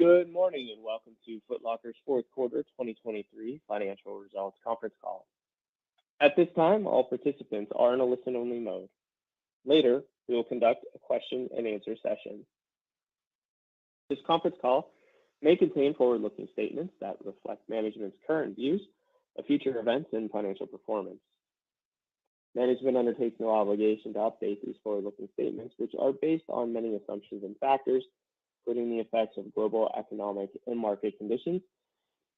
Good morning and welcome to Foot Locker's fourth quarter 2023 financial results conference call. At this time, all participants are in a listen-only mode. Later, we will conduct a question-and-answer session. This conference call may contain forward-looking statements that reflect management's current views of future events and financial performance. Management undertakes no obligation to update these forward-looking statements, which are based on many assumptions and factors, including the effects of global economic and market conditions,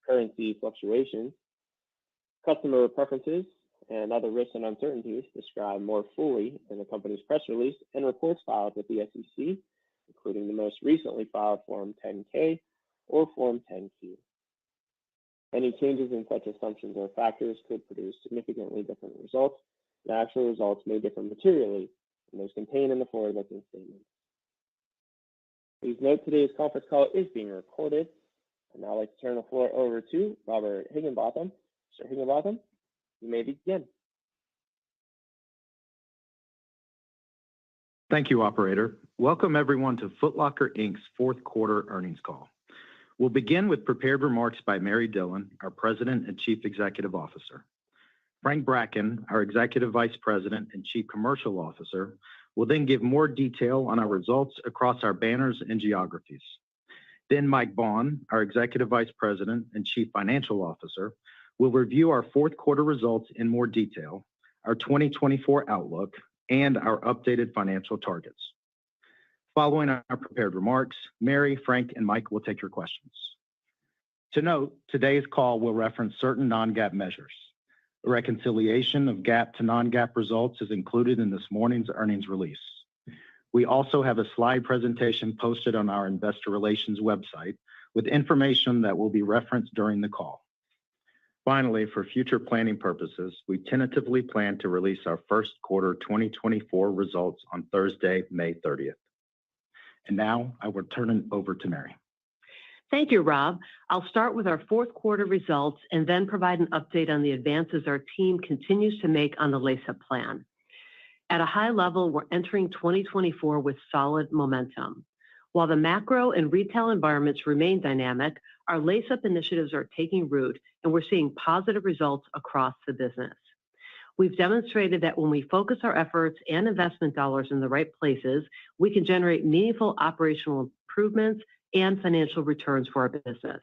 currency fluctuations, customer preferences, and other risks and uncertainties described more fully in the company's press release and reports filed with the SEC, including the most recently filed Form 10-K or Form 10-Q. Any changes in such assumptions or factors could produce significantly different results, and actual results may differ materially from those contained in the forward-looking statements. Please note today's conference call is being recorded. And now I'd like to turn the floor over to Robert Higginbotham. Mr. Higginbotham, you may begin. Thank you, Operator. Welcome, everyone, to Foot Locker, Inc.'s fourth quarter earnings call. We'll begin with prepared remarks by Mary Dillon, our President and Chief Executive Officer. Frank Bracken, our Executive Vice President and Chief Commercial Officer, will then give more detail on our results across our banners and geographies. Then Mike Baughn, our Executive Vice President and Chief Financial Officer, will review our fourth quarter results in more detail, our 2024 outlook, and our updated financial targets. Following our prepared remarks, Mary, Frank, and Mike will take your questions. To note, today's call will reference certain non-GAAP measures. A reconciliation of GAAP to non-GAAP results is included in this morning's earnings release. We also have a slide presentation posted on our investor relations website with information that will be referenced during the call. Finally, for future planning purposes, we tentatively plan to release our first quarter 2024 results on Thursday, May 30th. And now I will turn it over to Mary. Thank you, Rob. I'll start with our fourth quarter results and then provide an update on the advances our team continues to make on the Lace Up plan. At a high level, we're entering 2024 with solid momentum. While the macro and retail environments remain dynamic, our Lace Up initiatives are taking root, and we're seeing positive results across the business. We've demonstrated that when we focus our efforts and investment dollars in the right places, we can generate meaningful operational improvements and financial returns for our business.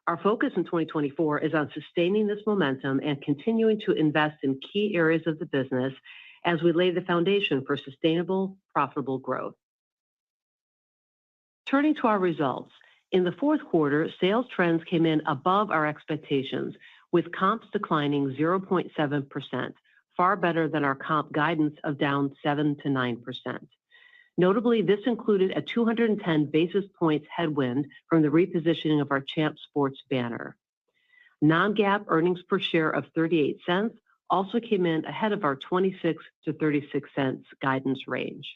Our focus in 2024 is on sustaining this momentum and continuing to invest in key areas of the business as we lay the foundation for sustainable, profitable growth. Turning to our results, in the fourth quarter, sales trends came in above our expectations, with comps declining 0.7%, far better than our comp guidance of down 7 to 9%. Notably, this included a 210 basis points headwind from the repositioning of our Champs Sports banner. Non-GAAP earnings per share of 38 cents also came in ahead of our 26 to 36 cents guidance range.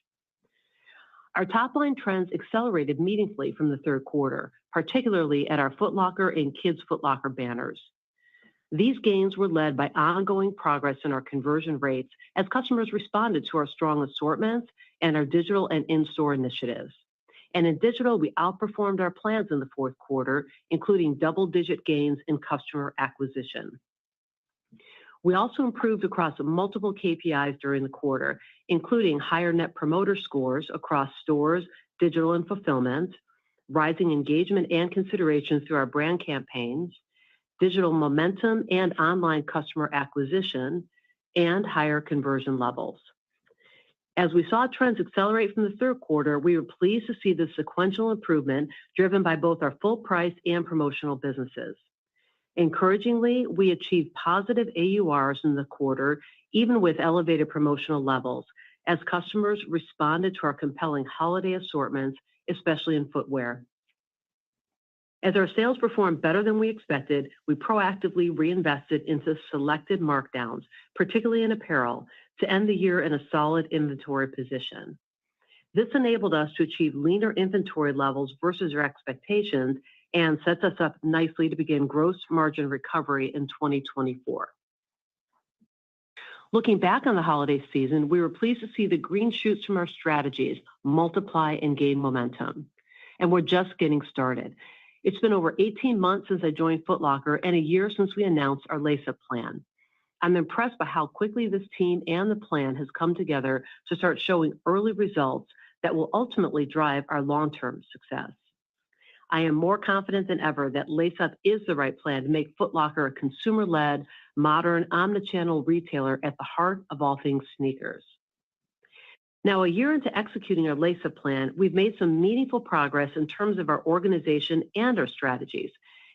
Our top-line trends accelerated meaningfully from the third quarter, particularly at our Foot Locker and Kids Foot Locker banners. These gains were led by ongoing progress in our conversion rates as customers responded to our strong assortments and our digital and in-store initiatives. And in digital, we outperformed our plans in the fourth quarter, including double-digit gains in customer acquisition. We also improved across multiple KPIs during the quarter, including higher net promoter scores across stores, digital, and fulfillment, rising engagement and consideration through our brand campaigns, digital momentum and online customer acquisition, and higher conversion levels. As we saw trends accelerate from the third quarter, we were pleased to see the sequential improvement driven by both our full price and promotional businesses. Encouragingly, we achieved positive AURs in the quarter, even with elevated promotional levels, as customers responded to our compelling holiday assortments, especially in footwear. As our sales performed better than we expected, we proactively reinvested into selected markdowns, particularly in apparel, to end the year in a solid inventory position. This enabled us to achieve leaner inventory levels versus our expectations and sets us up nicely to begin gross margin recovery in 2024. Looking back on the holiday season, we were pleased to see the green shoots from our strategies multiply and gain momentum. and we're just getting started. It's been over 18 months since I joined Foot Locker and a year since we announced our Lace Up plan. I'm impressed by how quickly this team and the plan has come together to start showing early results that will ultimately drive our long-term success. I am more confident than ever that Lace Up is the right plan to make Foot Locker a consumer-led, modern, omnichannel retailer at the heart of all things sneakers. Now, a year into executing our Lace Up plan, we've made some meaningful progress in terms of our organization and our strategies,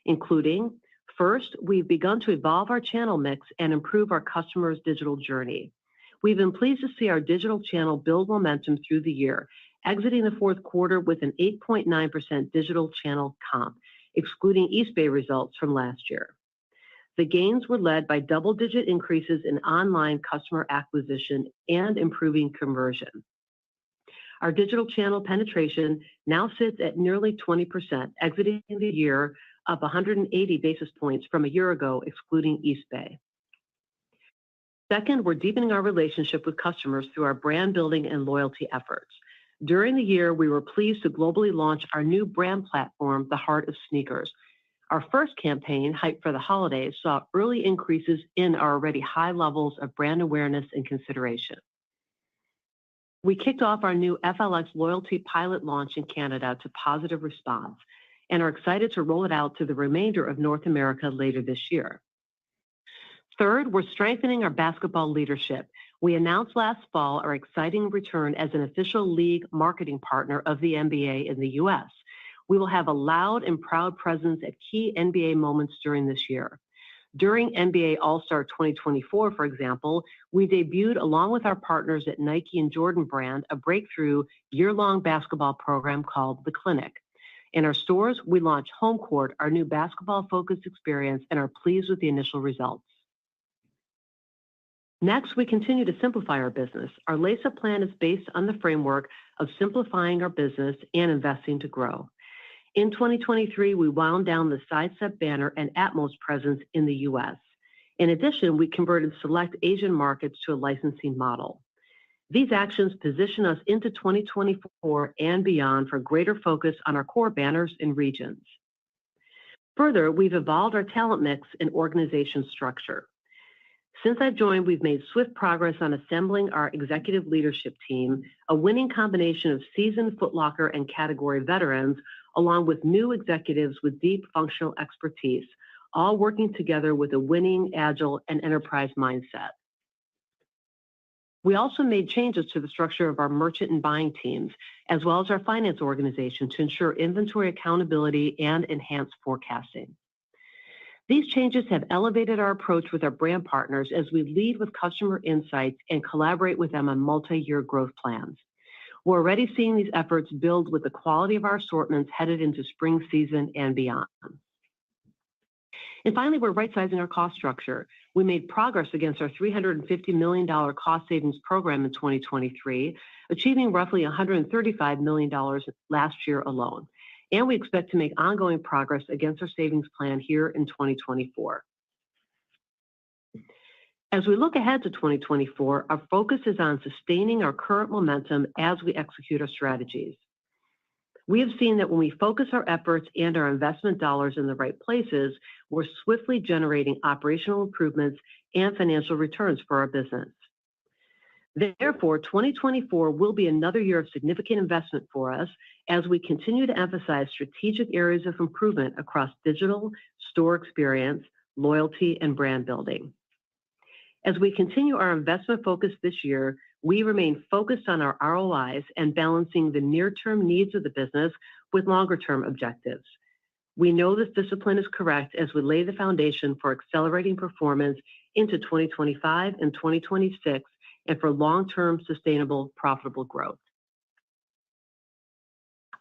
including, first, we've begun to evolve our channel mix and improve our customers' digital journey. We've been pleased to see our digital channel build momentum through the year, exiting the fourth quarter with an 8.9% digital channel comp, excluding East Bay results from last year. The gains were led by double-digit increases in online customer acquisition and improving conversion. Our digital channel penetration now sits at nearly 20%, exiting the year up 180 basis points from a year ago, excluding East Bay. Second, we're deepening our relationship with customers through our brand building and loyalty efforts. During the year, we were pleased to globally launch our new brand platform, The Heart of Sneakers. Our first campaign, Hype for the Holidays, saw early increases in our already high levels of brand awareness and consideration. We kicked off our new FLX loyalty pilot launch in Canada to positive response and are excited to roll it out to the remainder of North America later this year. Third, we're strengthening our basketball leadership. We announced last fall our exciting return as an official league marketing partner of the NBA in the U.S. We will have a loud and proud presence at key NBA moments during this year. During NBA All-Star 2024, for example, we debuted, along with our partners at Nike and Jordan Brand, a breakthrough year-long basketball program called The Clinic. In our stores, we launched Home Court, our new basketball-focused experience, and are pleased with the initial results. Next, we continue to simplify our business. Our Lace Up plan is based on the framework of simplifying our business and investing to grow. In 2023, we wound down the Sidestep banner and Atmos presence in the U.S. In addition, we converted select Asian markets to a licensing model. These actions position us into 2024 and beyond for greater focus on our core banners and regions. Further, we've evolved our talent mix and organization structure. Since I've joined, we've made swift progress on assembling our executive leadership team, a winning combination of seasoned Foot Locker and category veterans, along with new executives with deep functional expertise, all working together with a winning, agile, and enterprise mindset. We also made changes to the structure of our merchant and buying teams, as well as our finance organization, to ensure inventory accountability and enhanced forecasting. These changes have elevated our approach with our brand partners as we lead with customer insights and collaborate with them on multi-year growth plans. We're already seeing these efforts build with the quality of our assortments headed into spring season and beyond. And finally, we're right-sizing our cost structure. We made progress against our $350 million cost savings program in 2023, achieving roughly $135 million last year alone. And we expect to make ongoing progress against our savings plan here in 2024. As we look ahead to 2024, our focus is on sustaining our current momentum as we execute our strategies. We have seen that when we focus our efforts and our investment dollars in the right places, we're swiftly generating operational improvements and financial returns for our business. Therefore, 2024 will be another year of significant investment for us as we continue to emphasize strategic areas of improvement across digital, store experience, loyalty, and brand building. As we continue our investment focus this year, we remain focused on our ROIs and balancing the near-term needs of the business with longer-term objectives. We know this discipline is correct as we lay the foundation for accelerating performance into 2025 and 2026 and for long-term sustainable, profitable growth.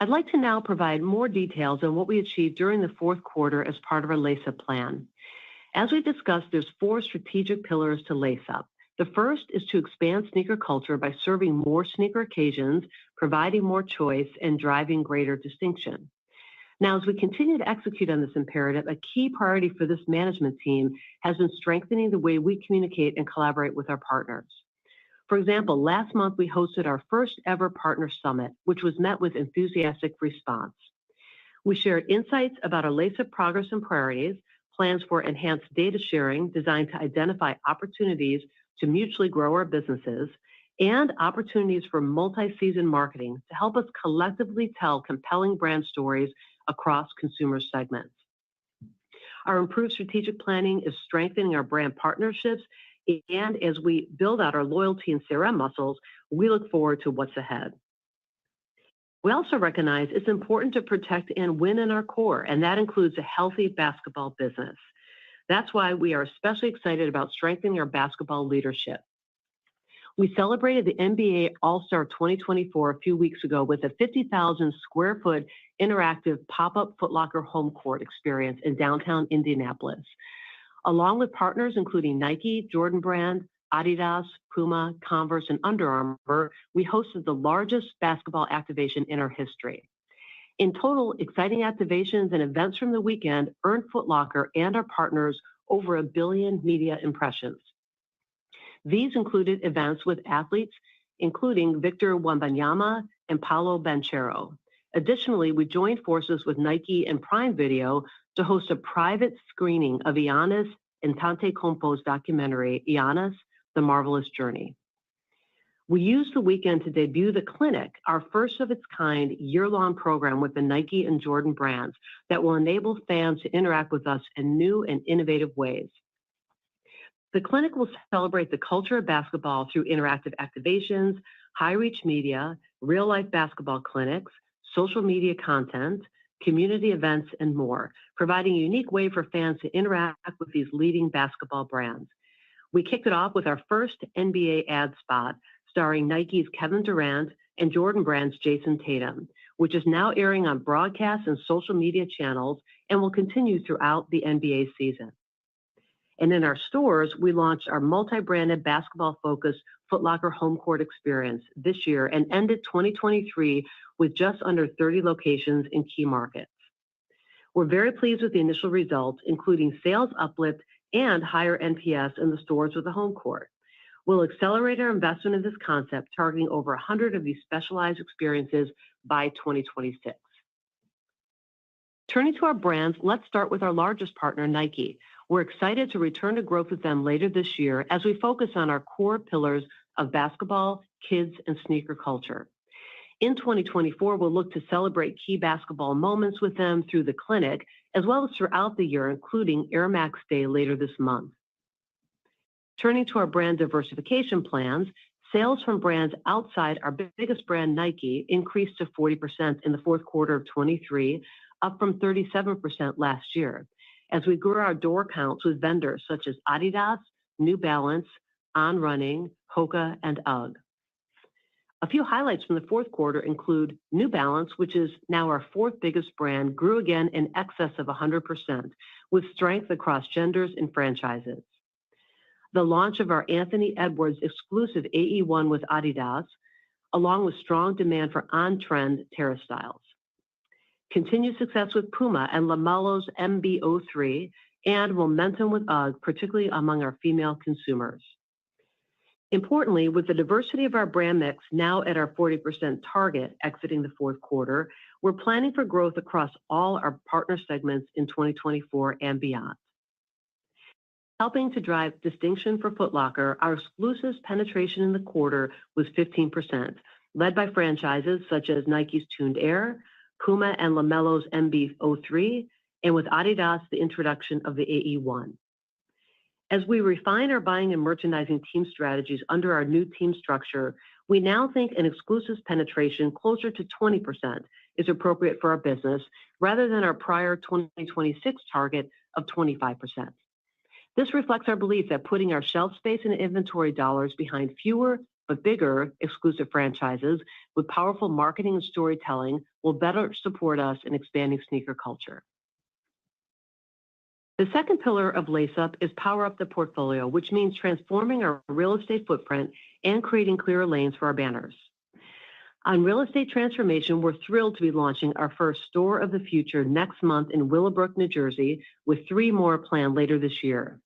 I'd like to now provide more details on what we achieved during the fourth quarter as part of our Lace Up plan. As we discussed, there's 4 strategic pillars to Lace Up. The first is to expand sneaker culture by serving more sneaker occasions, providing more choice, and driving greater distinction. Now, as we continue to execute on this imperative, a key priority for this management team has been strengthening the way we communicate and collaborate with our partners. For example, last month we hosted our first ever partner summit, which was met with enthusiastic response. We shared insights about our Lace-Up progress and priorities, plans for enhanced data sharing designed to identify opportunities to mutually grow our businesses, and opportunities for multi-season marketing to help us collectively tell compelling brand stories across consumer segments. Our improved strategic planning is strengthening our brand partnerships, and as we build out our loyalty and CRM muscles, we look forward to what's ahead. We also recognize it's important to protect and win in our core, and that includes a healthy basketball business. That's why we are especially excited about strengthening our basketball leadership. We celebrated the NBA All-Star 2024 a few weeks ago with a 50,000 square foot interactive pop-up Foot Locker home court experience in downtown Indianapolis. Along with partners including Nike, Jordan Brand, Adidas, Puma, Converse, and Under Armour, we hosted the largest basketball activation in our history. In total, exciting activations and events from the weekend earned Foot Locker and our partners over 1 billion media impressions. These included events with athletes including Victor Wembanyama and Paolo Banchero. Additionally, we joined forces with Nike and Prime Video to host a private screening of Giannis Antetokounmpo's documentary, Giannis, The Marvelous Journey. We used the weekend to debut The Clinic, our first of its kind year-long program with the Nike and Jordan brands that will enable fans to interact with us in new and innovative ways. The Clinic will celebrate the culture of basketball through interactive activations, high-reach media, real-life basketball clinics, social media content, community events, and more, providing a unique way for fans to interact with these leading basketball brands. We kicked it off with our first NBA ad spot starring Nike's Kevin Durant and Jordan Brand's Jason Tatum, which is now airing on broadcast and social media channels and will continue throughout the NBA season. And in our stores, we launched our multi-branded basketball-focused Foot Locker home court experience this year and ended 2023 with just under 30 locations in key markets. We're very pleased with the initial results, including sales uplift and higher NPS in the stores with the home court. We'll accelerate our investment in this concept, targeting over 100 of these specialized experiences by 2026. Turning to our brands, let's start with our largest partner, Nike. We're excited to return to growth with them later this year as we focus on our core pillars of basketball, kids, and sneaker culture. In 2024, we'll look to celebrate key basketball moments with them through the Clinic, as well as throughout the year, including Air Max Day later this month. Turning to our brand diversification plans, sales from brands outside our biggest brand, Nike, increased to 40% in the fourth quarter of 23, up from 37% last year, as we grew our door counts with vendors such as Adidas, New Balance, On Running, Hoka, and UGG. A few highlights from the fourth quarter include New Balance, which is now our fourth biggest brand, grew again in excess of 100%, with strength across genders and franchises. The launch of our Anthony Edwards exclusive AE1 with Adidas, along with strong demand for on-trend terrace styles. Continued success with Puma and LaMelo's MB03, and momentum with UGG, particularly among our female consumers. Importantly, with the diversity of our brand mix now at our 40% target exiting the fourth quarter, we're planning for growth across all our partner segments in 2024 and beyond. Helping to drive distinction for Foot Locker, our exclusives penetration in the quarter was 15%, led by franchises such as Nike's Tuned Air, Puma and LaMelo's MB03, and with Adidas, the introduction of the AE1. As we refine our buying and merchandising team strategies under our new team structure, we now think an exclusives penetration closer to 20% is appropriate for our business, rather than our prior 2026 target of 25%. This reflects our belief that putting our shelf space and inventory dollars behind fewer but bigger exclusive franchises with powerful marketing and storytelling will better support us in expanding sneaker culture. The second pillar of Lace Up is power up the portfolio, which means transforming our real estate footprint and creating clearer lanes for our banners. On real estate transformation, we're thrilled to be launching our first store of the future next month in Willowbrook, New Jersey, with 3 more planned later this year.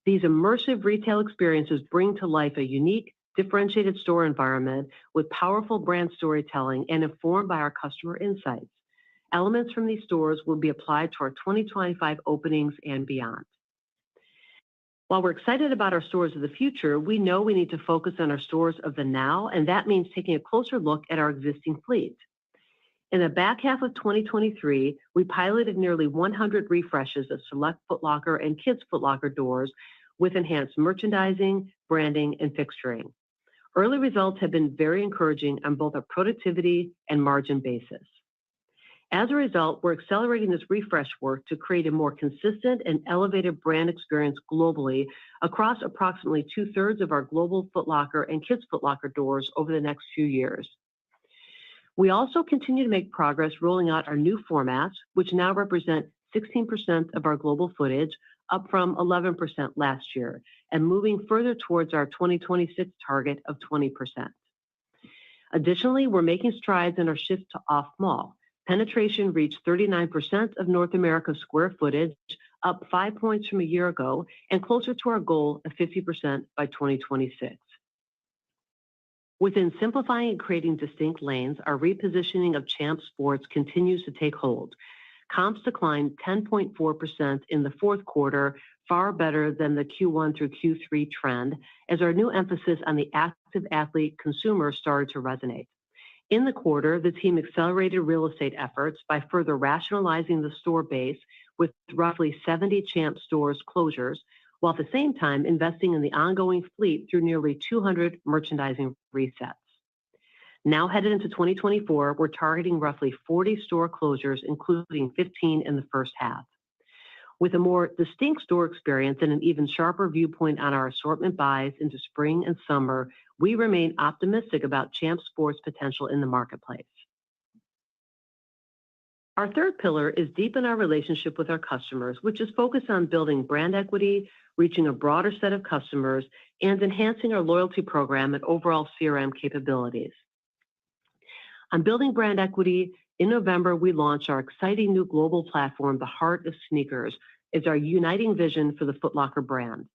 These immersive retail experiences bring to life a unique, differentiated store environment with powerful brand storytelling and informed by our customer insights. Elements from these stores will be applied to our 2025 openings and beyond. While we're excited about our stores of the future, we know we need to focus on our stores of the now, and that means taking a closer look at our existing fleet. In the back half of 2023, we piloted nearly 100 refreshes of select Foot Locker and Kids Foot Locker doors with enhanced merchandising, branding, and fixturing. Early results have been very encouraging on both a productivity and margin basis. As a result, we're accelerating this refresh work to create a more consistent and elevated brand experience globally across approximately 2/3 of our global Foot Locker and Kids Foot Locker doors over the next few years. We also continue to make progress rolling out our new formats, which now represent 16% of our global footage, up from 11% last year, and moving further towards our 2026 target of 20%. Additionally, we're making strides in our shift to off-mall. Penetration reached 39% of North America's square footage, up 5 points from a year ago, and closer to our goal of 50% by 2026. Within simplifying and creating distinct lanes, our repositioning of Champs Sports continues to take hold. Comps declined 10.4% in the fourth quarter, far better than the Q1 through Q3 trend, as our new emphasis on the active athlete consumer started to resonate. In the quarter, the team accelerated real estate efforts by further rationalizing the store base with roughly 70 Champs stores closures, while at the same time investing in the ongoing fleet through nearly 200 merchandising resets. Now headed into 2024, we're targeting roughly 40 store closures, including 15 in the first half. With a more distinct store experience and an even sharper viewpoint on our assortment buys into spring and summer, we remain optimistic about Champs Sports' potential in the marketplace. Our third pillar is deepen our relationship with our customers, which is focused on building brand equity, reaching a broader set of customers, and enhancing our loyalty program and overall CRM capabilities. On building brand equity, in November, we launched our exciting new global platform, The Heart of Sneakers, as our uniting vision for the Foot Locker brand.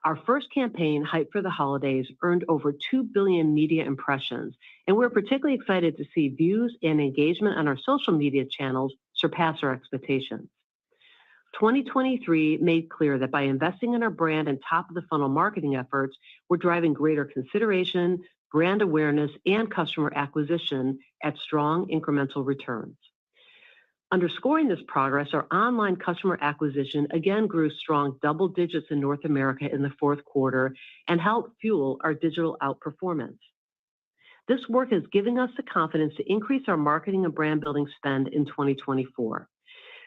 Our first campaign, Hype for the Holidays, earned over 2 billion media impressions, and we're particularly excited to see views and engagement on our social media channels surpass our expectations. 2023 made clear that by investing in our brand and top-of-the-funnel marketing efforts, we're driving greater consideration, brand awareness, and customer acquisition at strong incremental returns. Underscoring this progress, our online customer acquisition again grew strong double digits in North America in the fourth quarter and helped fuel our digital outperformance. This work is giving us the confidence to increase our marketing and brand building spend in 2024.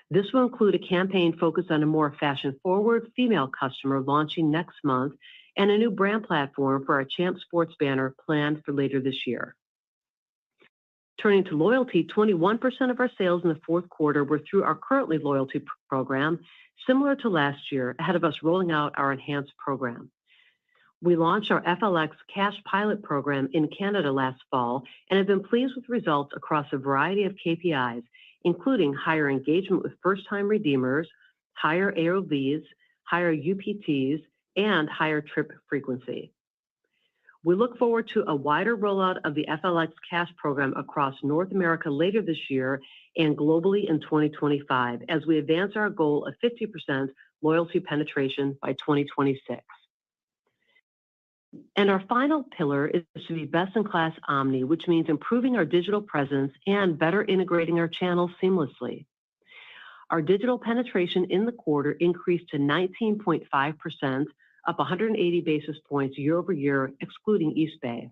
This will include a campaign focused on a more fashion-forward female customer launching next month and a new brand platform for our Champs Sports banner planned for later this year. Turning to loyalty, 21% of our sales in the fourth quarter were through our currently loyalty program, similar to last year, ahead of us rolling out our enhanced program. We launched our FLX Cash Pilot program in Canada last fall and have been pleased with results across a variety of KPIs, including higher engagement with first-time redeemers, higher AOVs, higher UPTs, and higher trip frequency. We look forward to a wider rollout of the FLX Cash program across North America later this year and globally in 2025 as we advance our goal of 50% loyalty penetration by 2026. And our final pillar is to be best-in-class omni, which means improving our digital presence and better integrating our channels seamlessly. Our digital penetration in the quarter increased to 19.5%, up 180 basis points year over year, excluding Eastbay.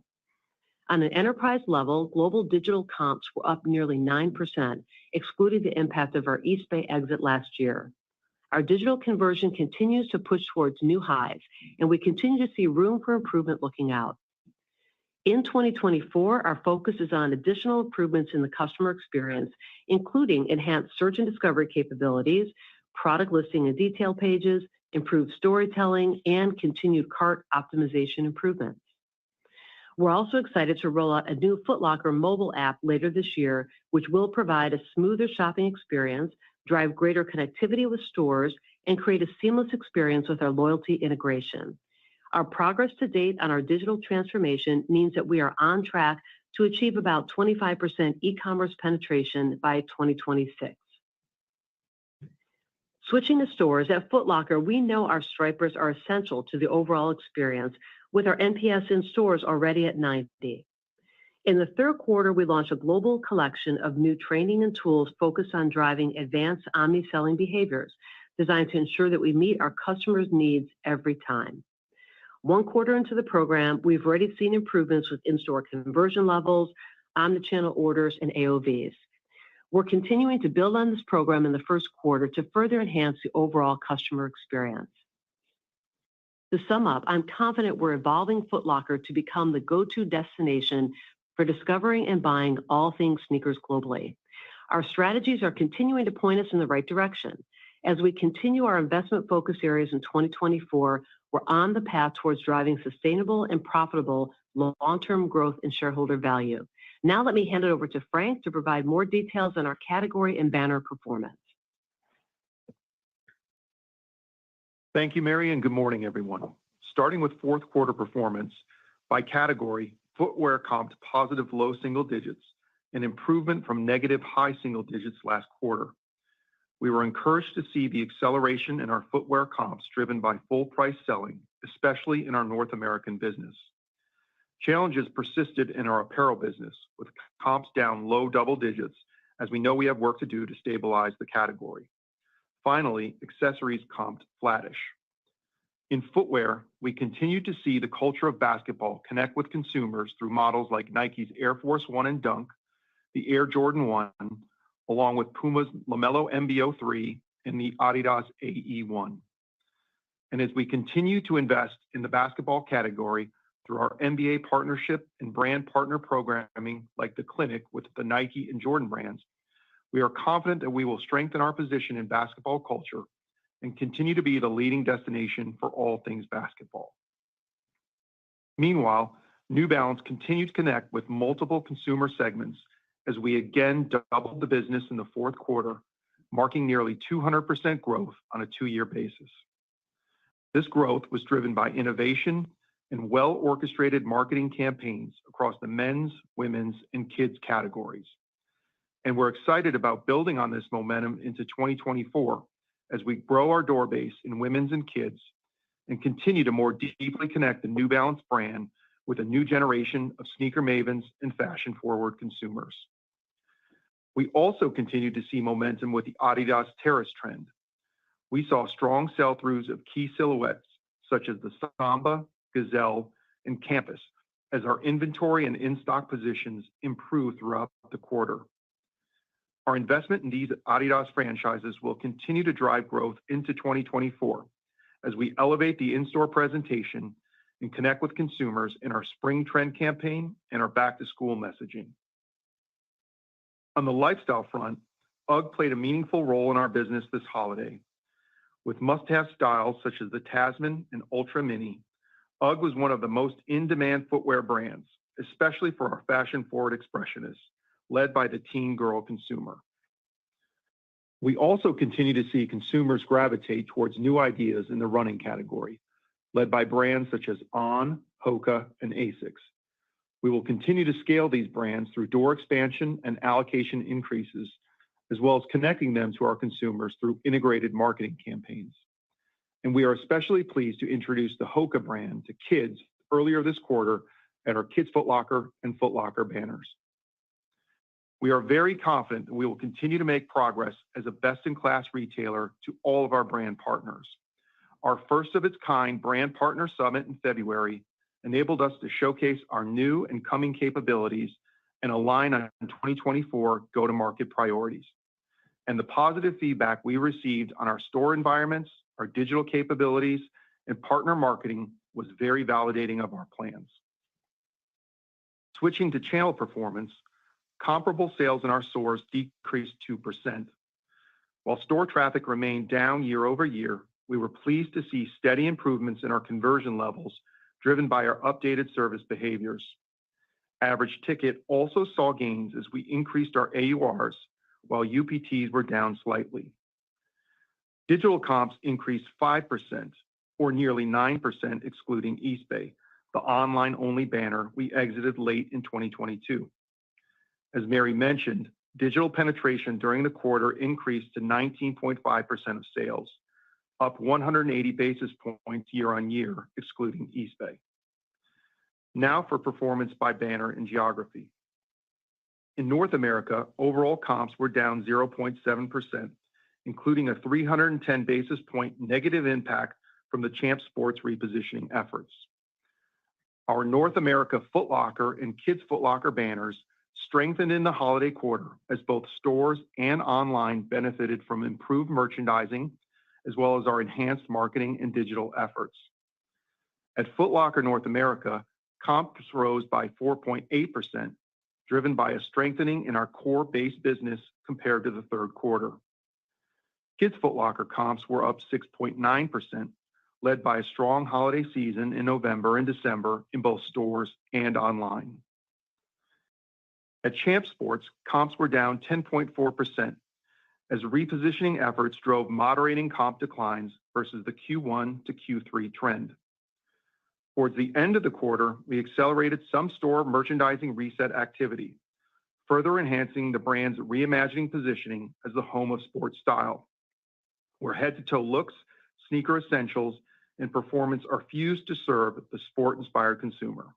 On an enterprise level, global digital comps were up nearly 9%, excluding the impact of our Eastbay exit last year. Our digital conversion continues to push towards new highs, and we continue to see room for improvement looking out. In 2024, our focus is on additional improvements in the customer experience, including enhanced search and discovery capabilities, product listing and detail pages, improved storytelling, and continued cart optimization improvements. We're also excited to roll out a new Foot Locker mobile app later this year, which will provide a smoother shopping experience, drive greater connectivity with stores, and create a seamless experience with our loyalty integration. Our progress to date on our digital transformation means that we are on track to achieve about 25% e-commerce penetration by 2026. Switching to stores, at Foot Locker, we know our Stripers are essential to the overall experience, with our NPS in stores already at 90. In the third quarter, we launched a global collection of new training and tools focused on driving advanced omni-selling behaviors, designed to ensure that we meet our customers' needs every time. 1 quarter into the program, we've already seen improvements with in-store conversion levels, omnichannel orders, and AOVs. We're continuing to build on this program in the first quarter to further enhance the overall customer experience. To sum up, I'm confident we're evolving Foot Locker to become the go-to destination for discovering and buying all things sneakers globally. Our strategies are continuing to point us in the right direction. As we continue our investment focus areas in 2024, we're on the path towards driving sustainable and profitable long-term growth and shareholder value. Now let me hand it over to Frank to provide more details on our category and banner performance. Thank you, Mary, and good morning, everyone. Starting with fourth quarter performance, by category, footwear comped positive low single digits, an improvement from negative high single digits last quarter. We were encouraged to see the acceleration in our footwear comps driven by full price selling, especially in our North American business. Challenges persisted in our apparel business, with comps down low double digits, as we know we have work to do to stabilize the category. Finally, accessories comped flattish. In footwear, we continue to see the culture of basketball connect with consumers through models like Nike's Air Force 1 and Dunk, the Air Jordan 1, along with Puma's LaMelo MB 03 and the Adidas AE1. And as we continue to invest in the basketball category through our NBA partnership and brand partner programming like the Clinic with the Nike and Jordan brands, we are confident that we will strengthen our position in basketball culture and continue to be the leading destination for all things basketball. Meanwhile, New Balance continued to connect with multiple consumer segments as we again doubled the business in the fourth quarter, marking nearly 200% growth on a 2-year basis. This growth was driven by innovation and well-orchestrated marketing campaigns across the men's, women's, and kids categories. And we're excited about building on this momentum into 2024 as we grow our door base in women's and kids and continue to more deeply connect the New Balance brand with a new generation of sneaker mavens and fashion-forward consumers. We also continue to see momentum with the Adidas Terrace trend. We saw strong sell-throughs of key silhouettes such as the Samba, Gazelle, and Campus as our inventory and in-stock positions improve throughout the quarter. Our investment in these Adidas franchises will continue to drive growth into 2024 as we elevate the in-store presentation and connect with consumers in our spring trend campaign and our back-to-school messaging. On the lifestyle front, UGG played a meaningful role in our business this holiday. With must-have styles such as the Tasman and Ultra Mini, UGG was one of the most in-demand footwear brands, especially for our fashion-forward expressionists, led by the teen girl consumer. We also continue to see consumers gravitate towards new ideas in the running category, led by brands such as On, Hoka, and Asics. We will continue to scale these brands through door expansion and allocation increases, as well as connecting them to our consumers through integrated marketing campaigns. And we are especially pleased to introduce the Hoka brand to kids earlier this quarter at our Kids Foot Locker and Foot Locker banners. We are very confident that we will continue to make progress as a best-in-class retailer to all of our brand partners. Our first-of-its-kind brand partner summit in February enabled us to showcase our new and coming capabilities and align on 2024 go-to-market priorities. And the positive feedback we received on our store environments, our digital capabilities, and partner marketing was very validating of our plans. Switching to channel performance, comparable sales in our stores decreased 2%. While store traffic remained down year over year, we were pleased to see steady improvements in our conversion levels driven by our updated service behaviors. Average ticket also saw gains as we increased our AURs, while UPTs were down slightly. Digital comps increased 5%, or nearly 9% excluding Eastbay, the online-only banner we exited late in 2022. As Mary mentioned, digital penetration during the quarter increased to 19.5% of sales, up 180 basis points year on year, excluding Eastbay. Now for performance by banner and geography. In North America, overall comps were down 0.7%, including a 310 basis point negative impact from the Champs Sports repositioning efforts. Our North America Foot Locker and Kids Foot Locker banners strengthened in the holiday quarter as both stores and online benefited from improved merchandising, as well as our enhanced marketing and digital efforts. At Foot Locker North America, comps rose by 4.8%, driven by a strengthening in our core base business compared to the third quarter. Kids Foot Locker comps were up 6.9%, led by a strong holiday season in November and December in both stores and online. At Champs Sports, comps were down 10.4%, as repositioning efforts drove moderating comp declines versus the Q1 to Q3 trend. Towards the end of the quarter, we accelerated some store merchandising reset activity, further enhancing the brand's reimagining positioning as the home of sports style, where head-to-toe looks, sneaker essentials, and performance are fused to serve the sport-inspired consumer.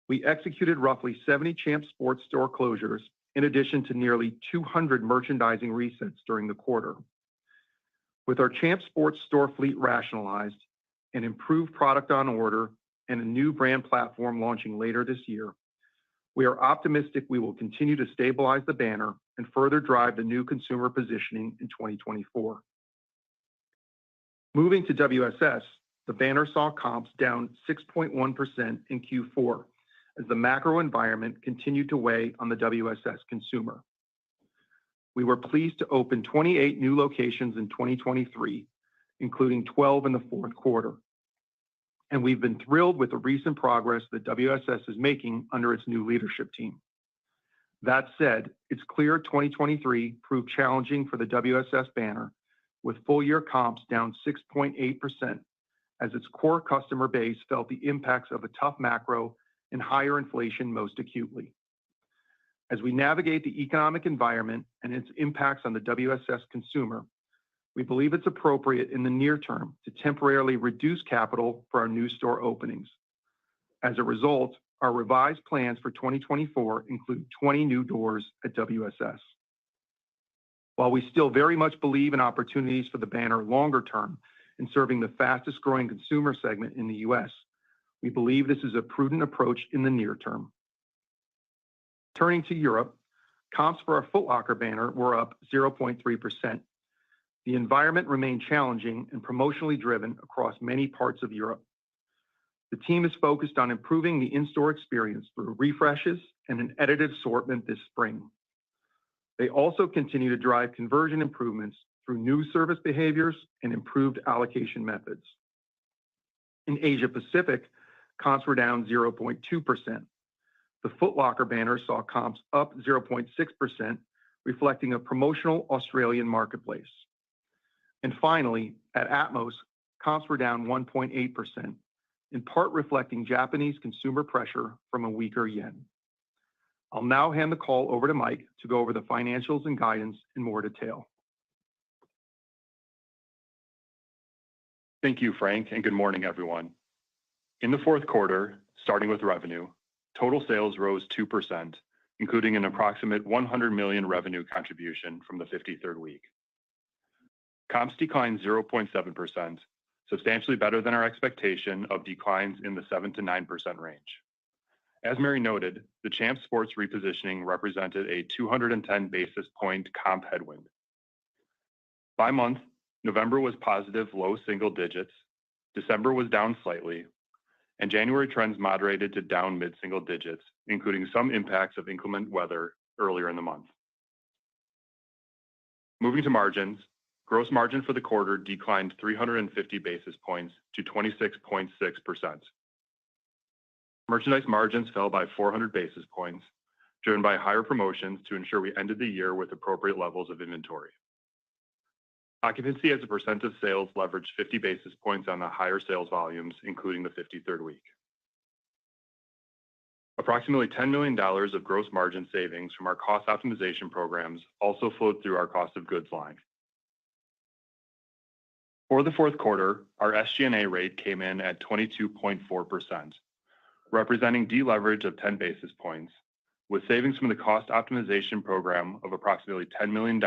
We executed roughly 70 Champs Sports store closures, in addition to nearly 200 merchandising resets during the quarter. With our Champs Sports store fleet rationalized, an improved product on order, and a new brand platform launching later this year, we are optimistic we will continue to stabilize the banner and further drive the new consumer positioning in 2024. Moving to WSS, the banner saw comps down 6.1% in Q4 as the macro environment continued to weigh on the WSS consumer. We were pleased to open 28 new locations in 2023, including 12 in the fourth quarter. And we've been thrilled with the recent progress that WSS is making under its new leadership team. That said, it's clear 2023 proved challenging for the WSS banner, with full-year comps down 6.8%, as its core customer base felt the impacts of a tough macro and higher inflation most acutely. As we navigate the economic environment and its impacts on the WSS consumer, we believe it's appropriate in the near term to temporarily reduce capital for our new store openings. As a result, our revised plans for 2024 include 20 new doors at WSS. While we still very much believe in opportunities for the banner longer term in serving the fastest growing consumer segment in the U.S., we believe this is a prudent approach in the near term. Turning to Europe, comps for our Foot Locker banner were up 0.3%. The environment remained challenging and promotionally driven across many parts of Europe. The team is focused on improving the in-store experience through refreshes and an edited assortment this spring. They also continue to drive conversion improvements through new service behaviors and improved allocation methods. In Asia Pacific, comps were down 0.2%. The Foot Locker banner saw comps up 0.6%, reflecting a promotional Australian marketplace. And finally, at Atmos, comps were down 1.8%, in part reflecting Japanese consumer pressure from a weaker yen. I'll now hand the call over to Mike to go over the financials and guidance in more detail. Thank you, Frank, and good morning, everyone. In the fourth quarter, starting with revenue, total sales rose 2%, including an approximate $100 million revenue contribution from the 53rd week. Comps declined 0.7%, substantially better than our expectation of declines in the 7 to 9% range. As Mary noted, the Champs Sports repositioning represented a 210 basis point comp headwind. By month, November was positive low single digits, December was down slightly, and January trends moderated to down mid-single digits, including some impacts of inclement weather earlier in the month. Moving to margins, gross margin for the quarter declined 350 basis points to 26.6%. Merchandise margins fell by 400 basis points, driven by higher promotions to ensure we ended the year with appropriate levels of inventory. Occupancy as a percent of sales leveraged 50 basis points on the higher sales volumes, including the 53rd week. Approximately $10 million of gross margin savings from our cost optimization programs also flowed through our cost of goods line. For the fourth quarter, our SG&A rate came in at 22.4%, representing deleverage of 10 basis points, with savings from the cost optimization program of approximately $10 million,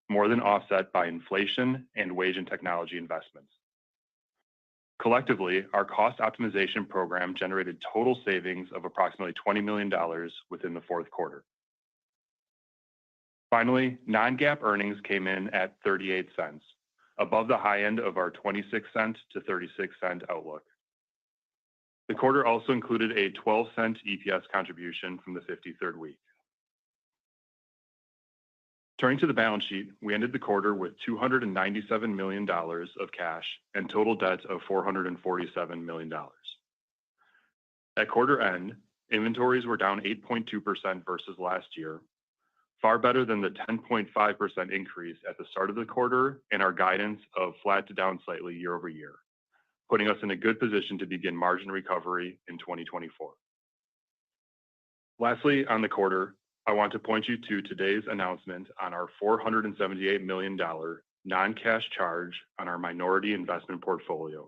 more than offset by inflation and wage and technology investments. Collectively, our cost optimization program generated total savings of approximately $20 million within the fourth quarter. Finally, non-GAAP earnings came in at 38 cents, above the high end of our 26 to 36 outlook. The quarter also included a 12-cent EPS contribution from the 53rd week. Turning to the balance sheet, we ended the quarter with $297 million of cash and total debt of $447 million. At quarter end, inventories were down 8.2% versus last year, far better than the 10.5% increase at the start of the quarter and our guidance of flat to down slightly year over year, putting us in a good position to begin margin recovery in 2024. Lastly, on the quarter, I want to point you to today's announcement on our $478 million non-cash charge on our minority investment portfolio,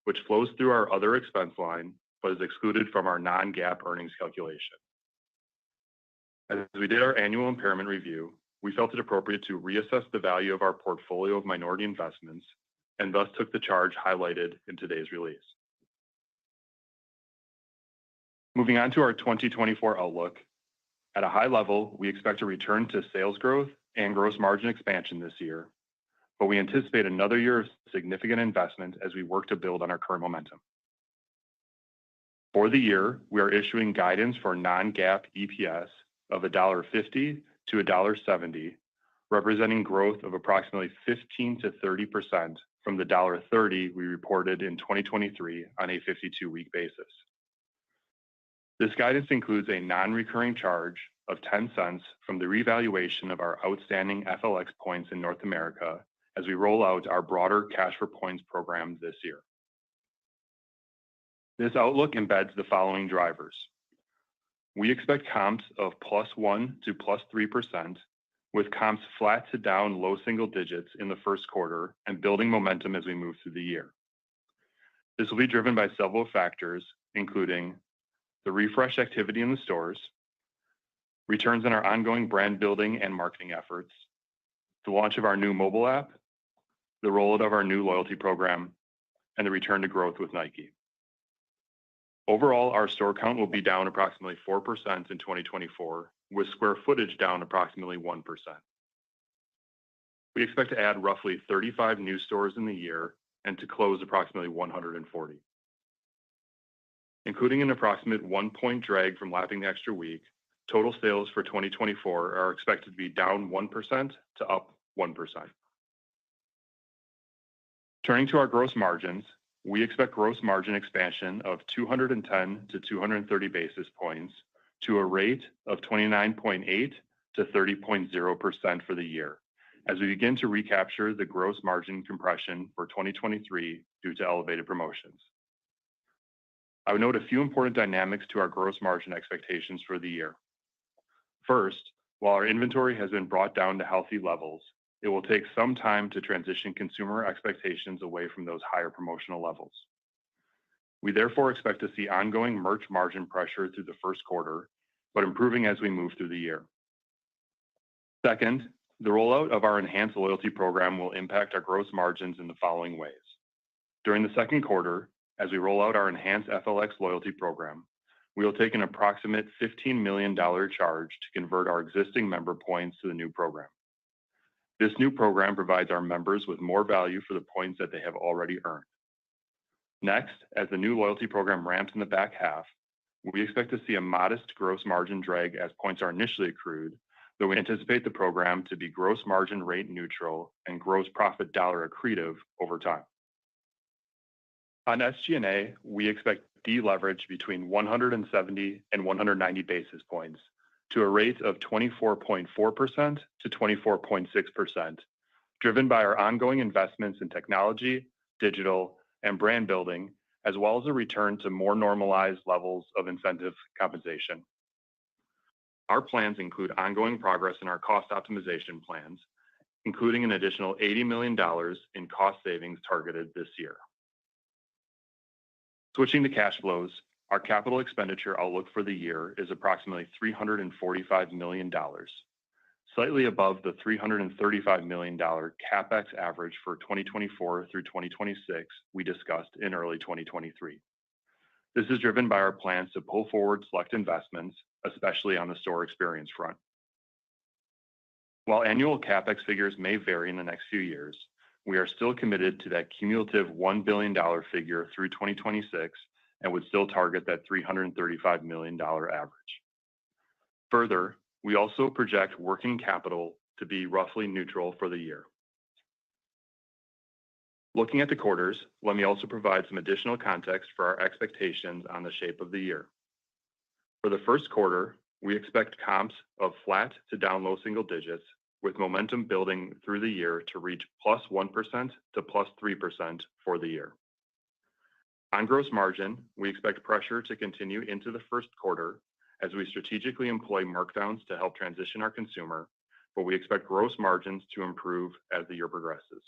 which flows through our other expense line but is excluded from our non-GAAP earnings calculation. As we did our annual impairment review, we felt it appropriate to reassess the value of our portfolio of minority investments and thus took the charge highlighted in today's release. Moving on to our 2024 outlook, at a high level, we expect a return to sales growth and gross margin expansion this year, but we anticipate another year of significant investment as we work to build on our current momentum. For the year, we are issuing guidance for non-GAAP EPS of $1.50 to $1.70, representing growth of approximately 15 to 30% from the $1.30 we reported in 2023 on a 52-week basis. This guidance includes a non-recurring charge of 10 cents from the revaluation of our outstanding FLX points in North America as we roll out our broader Cash for Points program this year. This outlook embeds the following drivers. We expect comps of +1% to +3%, with comps flat to down low single digits in the first quarter and building momentum as we move through the year. This will be driven by several factors, including the refresh activity in the stores, returns on our ongoing brand building and marketing efforts, the launch of our new mobile app, the rollout of our new loyalty program, and the return to growth with Nike. Overall, our store count will be down approximately 4% in 2024, with square footage down approximately 1%. We expect to add roughly 35 new stores in the year and to close approximately 140. Including an approximate 1-point drag from lapping the extra week, total sales for 2024 are expected to be down 1% to up 1%. Turning to our gross margins, we expect gross margin expansion of 210 to 230 basis points to a rate of 29.8 to 30.0% for the year, as we begin to recapture the gross margin compression for 2023 due to elevated promotions. I would note a few important dynamics to our gross margin expectations for the year. First, while our inventory has been brought down to healthy levels, it will take some time to transition consumer expectations away from those higher promotional levels. We therefore expect to see ongoing merch margin pressure through the first quarter, but improving as we move through the year. Second, the rollout of our enhanced loyalty program will impact our gross margins in the following ways. During the second quarter, as we roll out our enhanced FLX loyalty program, we will take an approximate $15 million charge to convert our existing member points to the new program. This new program provides our members with more value for the points that they have already earned. Next, as the new loyalty program ramps in the back half, we expect to see a modest gross margin drag as points are initially accrued, though we anticipate the program to be gross margin rate neutral and gross profit dollar accretive over time. On SG&A, we expect deleverage between 170 and 190 basis points to a rate of 24.4% to 24.6%, driven by our ongoing investments in technology, digital, and brand building, as well as a return to more normalized levels of incentive compensation. Our plans include ongoing progress in our cost optimization plans, including an additional $80 million in cost savings targeted this year. Switching to cash flows, our capital expenditure outlook for the year is approximately $345 million, slightly above the $335 million CapEx average for 2024 through 2026 we discussed in early 2023. This is driven by our plans to pull forward select investments, especially on the store experience front. While annual CapEx figures may vary in the next few years, we are still committed to that cumulative $1 billion figure through 2026 and would still target that $335 million average. Further, we also project working capital to be roughly neutral for the year. Looking at the quarters, let me also provide some additional context for our expectations on the shape of the year. For the first quarter, we expect comps of flat to down low single digits, with momentum building through the year to reach +1% to +3% for the year. On gross margin, we expect pressure to continue into the first quarter as we strategically employ markdowns to help transition our consumer, but we expect gross margins to improve as the year progresses.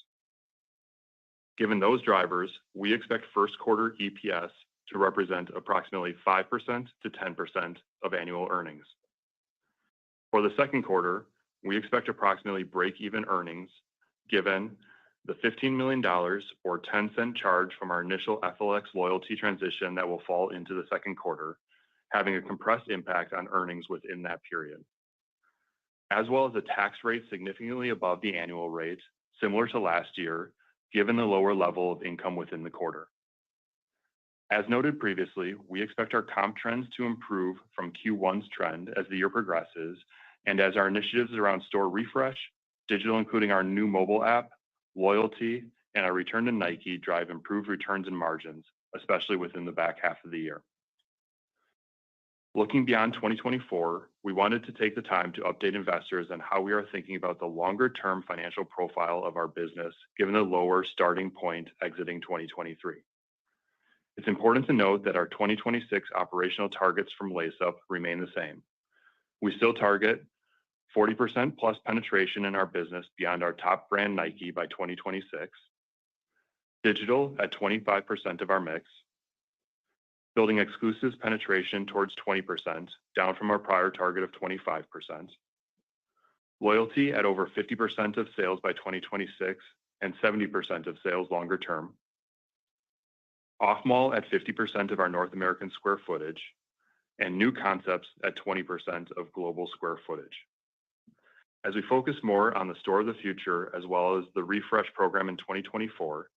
Given those drivers, we expect first quarter EPS to represent approximately 5% to 10% of annual earnings. For the second quarter, we expect approximately break-even earnings, given the $15 million or 10-cent charge from our initial FLX loyalty transition that will fall into the second quarter, having a compressed impact on earnings within that period, as well as a tax rate significantly above the annual rate, similar to last year, given the lower level of income within the quarter. As noted previously, we expect our comp trends to improve from Q1's trend as the year progresses, and as our initiatives around store refresh, digital, including our new mobile app, loyalty, and our return to Nike drive improved returns and margins, especially within the back half of the year. Looking beyond 2024, we wanted to take the time to update investors on how we are thinking about the longer-term financial profile of our business, given the lower starting point exiting 2023. It's important to note that our 2026 operational targets from Lace Up remain the same. We still target 40% plus penetration in our business beyond our top brand Nike by 2026, digital at 25% of our mix, building exclusives penetration towards 20%, down from our prior target of 25%, loyalty at over 50% of sales by 2026 and 70% of sales longer term, off-mall at 50% of our North American square footage, and new concepts at 20% of global square footage. As we focus more on the store of the future, as well as the refresh program in 2024,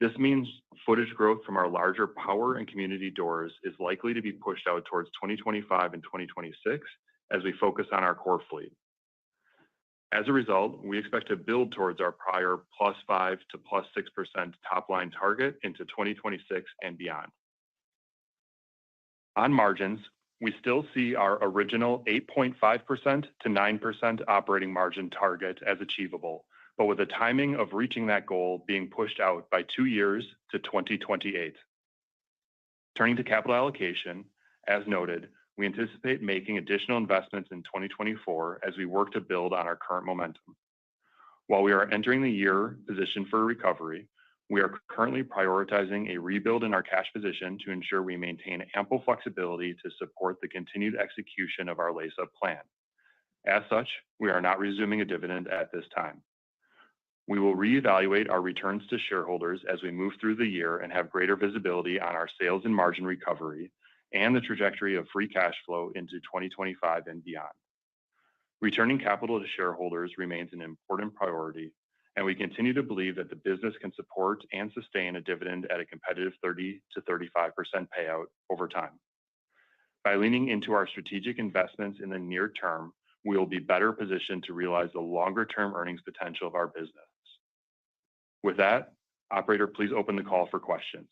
this means footage growth from our larger power and community doors is likely to be pushed out towards 2025 and 2026 as we focus on our core fleet. As a result, we expect to build towards our prior +5% to +6% top-line target into 2026 and beyond. On margins, we still see our original 8.5% to 9% operating margin target as achievable, but with the timing of reaching that goal being pushed out by 2 years to 2028. Turning to capital allocation, as noted, we anticipate making additional investments in 2024 as we work to build on our current momentum. While we are entering the year positioned for recovery, we are currently prioritizing a rebuild in our cash position to ensure we maintain ample flexibility to support the continued execution of our Lace Up plan. As such, we are not resuming a dividend at this time. We will reevaluate our returns to shareholders as we move through the year and have greater visibility on our sales and margin recovery and the trajectory of free cash flow into 2025 and beyond. Returning capital to shareholders remains an important priority, and we continue to believe that the business can support and sustain a dividend at a competitive 30% to 35% payout over time. By leaning into our strategic investments in the near term, we will be better positioned to realize the longer-term earnings potential of our business. With that, operator, please open the call for questions.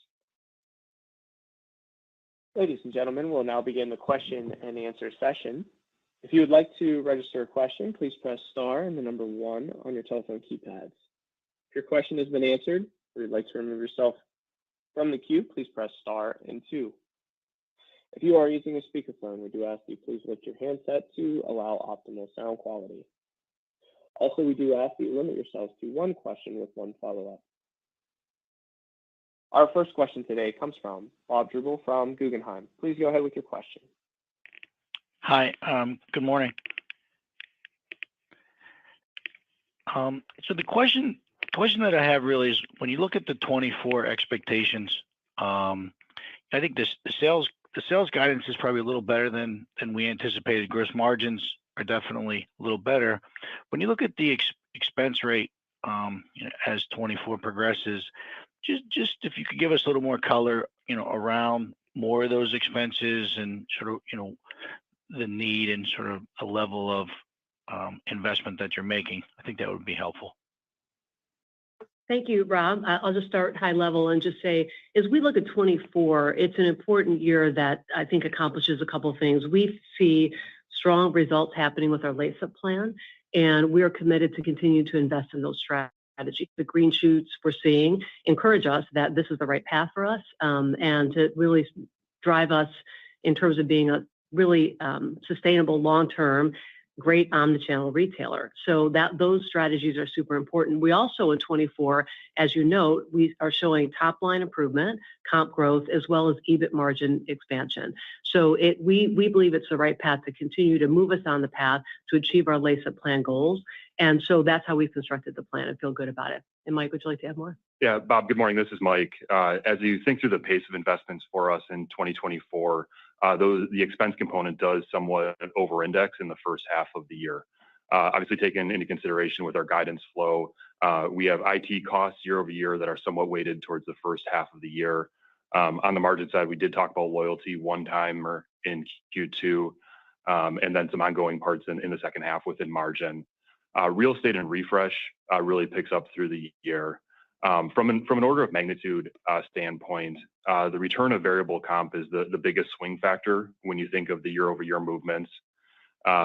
Ladies and gentlemen, we'll now begin the question and answer session. If you would like to register a question, please press star and the number 1 on your telephone keypads. If your question has been answered or you'd like to remove yourself From the queue, please press star and two. If you are using a speakerphone, we do ask you please lift your handset to allow optimal sound quality. Also, we do ask that you limit yourselves to one question with one follow-up. Our first question today comes from Bob Drbul from Guggenheim. Please go ahead with your question. Hi, good morning. So the question that I have really is when you look at the 24 expectations, I think the sales guidance is probably a little better than we anticipated. Gross margins are definitely a little better. When you look at the expense rate, as 24 progresses, just if you could give us a little more color, around more of those expenses and sort of, the need and sort of a level of investment that you're making, I think that would be helpful. Thank you, Rob. I'll just start high level and just say, as we look at 24, it's an important year that I think accomplishes a couple of things. We see strong results happening with our LACE-UP plan, and we are committed to continue to invest in those strategies. The green shoots we're seeing encourage us that this is the right path for us, and to really drive us in terms of being a really sustainable, long-term, great omnichannel retailer. So that those strategies are super important. We also in 24, as you note, we are showing top line improvement, comp growth, as well as EBIT margin expansion. So we believe it's the right path to continue to move us on the path to achieve our LACE-UP plan goals. And so that's how we've constructed the plan and feel good about it. And Mike, would you like to add more? Yeah, Bob, good morning. This is Mike. As you think through the pace of investments for us in 2024, the expense component does somewhat over-index in the first half of the year. Obviously, taken into consideration with our guidance flow, we have IT costs year over year that are somewhat weighted towards the first half of the year. On the margin side, we did talk about loyalty one-timer in Q2, and then some ongoing parts in the second half within margin. Real estate and refresh really picks up through the year. From an order of magnitude standpoint, the return of variable comp is the biggest swing factor when you think of the year-over-year movements.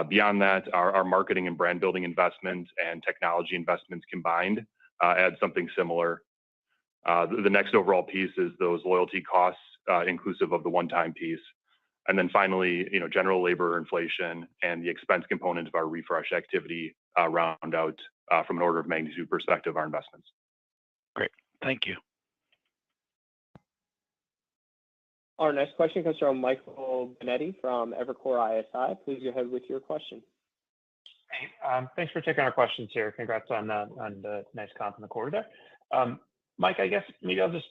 Beyond that, our marketing and brand building investments and technology investments combined add something similar. The next overall piece is those loyalty costs, inclusive of the one-time piece. And then finally, general labor inflation and the expense component of our refresh activity round out from an order of magnitude perspective our investments. Great. Thank you. Our next question comes from Michael Binetti from Evercore ISI. Please go ahead with your question. Hey, thanks for taking our questions here. Congrats on the nice comp in the quarter there. Mike, I guess maybe I'll just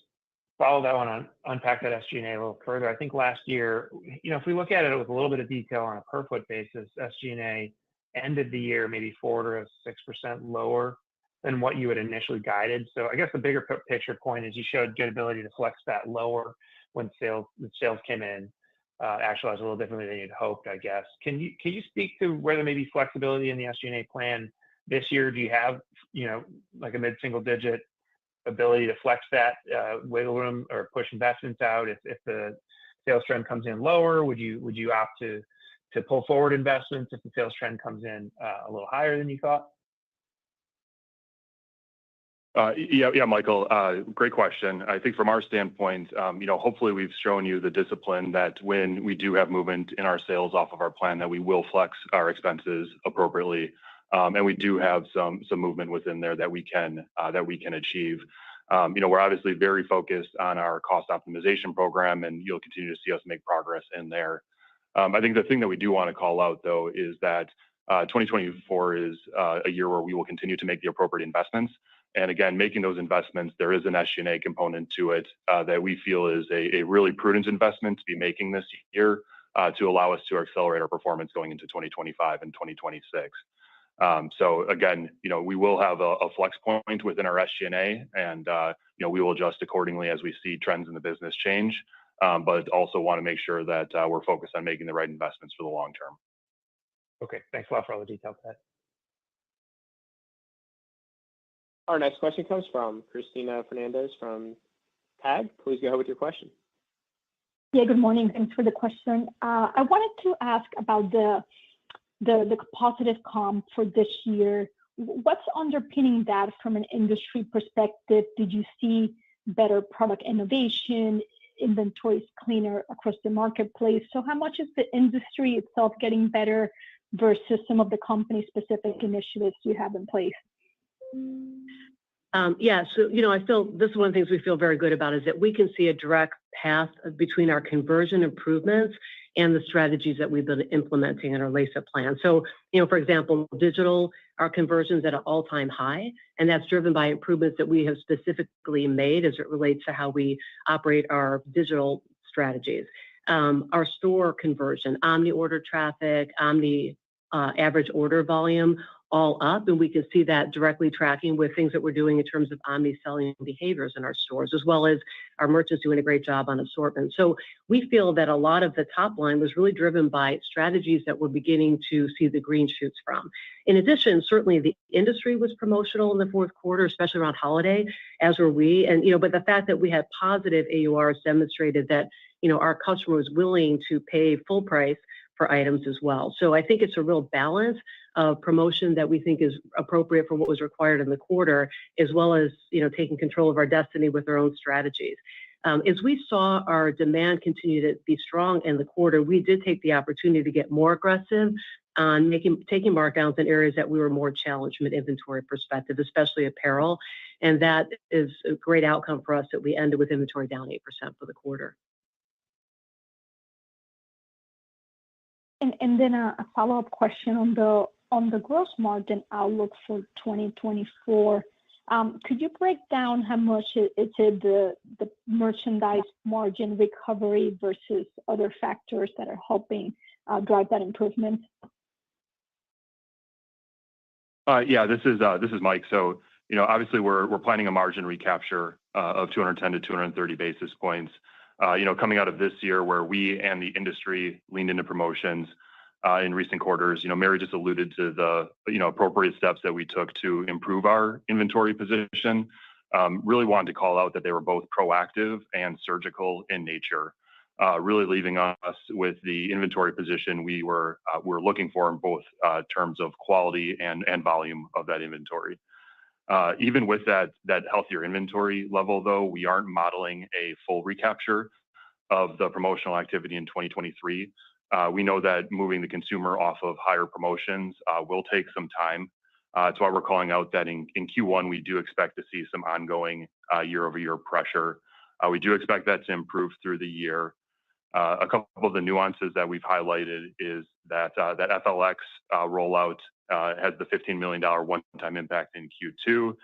follow that one unpack that SG&A a little further. I think last year, if we look at it with a little bit of detail on a per foot basis, SG&A ended the year maybe 4 to 6% lower than what you had initially guided. So I guess the bigger picture point is you showed good ability to flex that lower when sales came in, actualized a little differently than you'd hoped, I guess. Can you speak to where there may be flexibility in the SG&A plan this year? Do you have, like a mid-single digit ability to flex that wiggle room or push investments out if the sales trend comes in lower? Would you opt to pull forward investments if the sales trend comes in a little higher than you thought? Yeah, Michael, great question. I think from our standpoint, hopefully we've shown you the discipline that when we do have movement in our sales off of our plan, that we will flex our expenses appropriately. And we do have some movement within there that we can achieve. We're obviously very focused on our cost optimization program, and you'll continue to see us make progress in there. I think the thing that we do want to call out, though, is that 2024 is a year where we will continue to make the appropriate investments. And again, making those investments, there is an SG&A component to it that we feel is a really prudent investment to be making this year to allow us to accelerate our performance going into 2025 and 2026. So again, we will have a flex point within our SG&A, and we will adjust accordingly as we see trends in the business change, but also want to make sure that we're focused on making the right investments for the long term. Okay, thanks a lot for all the details, Ted. Our next question comes from Cristina Fernandez from TAG. Please go ahead with your question. Yeah, good morning. Thanks for the question. I wanted to ask about the positive comp for this year. What's underpinning that from an industry perspective? Did you see better product innovation, inventories cleaner across the marketplace. So how much is the industry itself getting better versus some of the company-specific initiatives you have in place? Yeah, so, I feel this is one of the things we feel very good about is that we can see a direct path between our conversion improvements and the strategies that we've been implementing in our LACEP plan. So, for example, digital, our conversions at an all-time high, and that's driven by improvements that we have specifically made as it relates to how we operate our digital strategies. Our store conversion, omni order traffic, omni average order volume, all up, and we can see that directly tracking with things that we're doing in terms of omni-selling behaviors in our stores, as well as our merchants doing a great job on assortment. So we feel that a lot of the top line was really driven by strategies that we're beginning to see the green shoots from. In addition, certainly the industry was promotional in the fourth quarter, especially around holiday, as were we. And, but the fact that we had positive AURs demonstrated that, our customer was willing to pay full price for items as well. So I think it's a real balance of promotion that we think is appropriate for what was required in the quarter, as well as, taking control of our destiny with our own strategies. As we saw our demand continue to be strong in the quarter, we did take the opportunity to get more aggressive on taking markdowns in areas that we were more challenged from an inventory perspective, especially apparel. And that is a great outcome for us that we ended with inventory down 8% for the quarter. And then a follow-up question on the gross margin outlook for 2024. Could you break down how much it's the merchandise margin recovery versus other factors that are helping drive that improvement? Yeah, this is Mike. So, obviously we're planning a margin recapture of 210 to 230 basis points. Coming out of this year where we and the industry leaned into promotions in recent quarters, Mary just alluded to the, appropriate steps that we took to improve our inventory position. Really wanted to call out that they were both proactive and surgical in nature, really leaving us with the inventory position we were looking for in both terms of quality and volume of that inventory. Even with that healthier inventory level, though, we aren't modeling a full recapture of the promotional activity in 2023. We know that moving the consumer off of higher promotions will take some time. That's why we're calling out that in Q1, we do expect to see some ongoing year-over-year pressure. We do expect that to improve through the year. A couple of the nuances that we've highlighted is that FLX rollout has the $15 million one-time impact in Q2.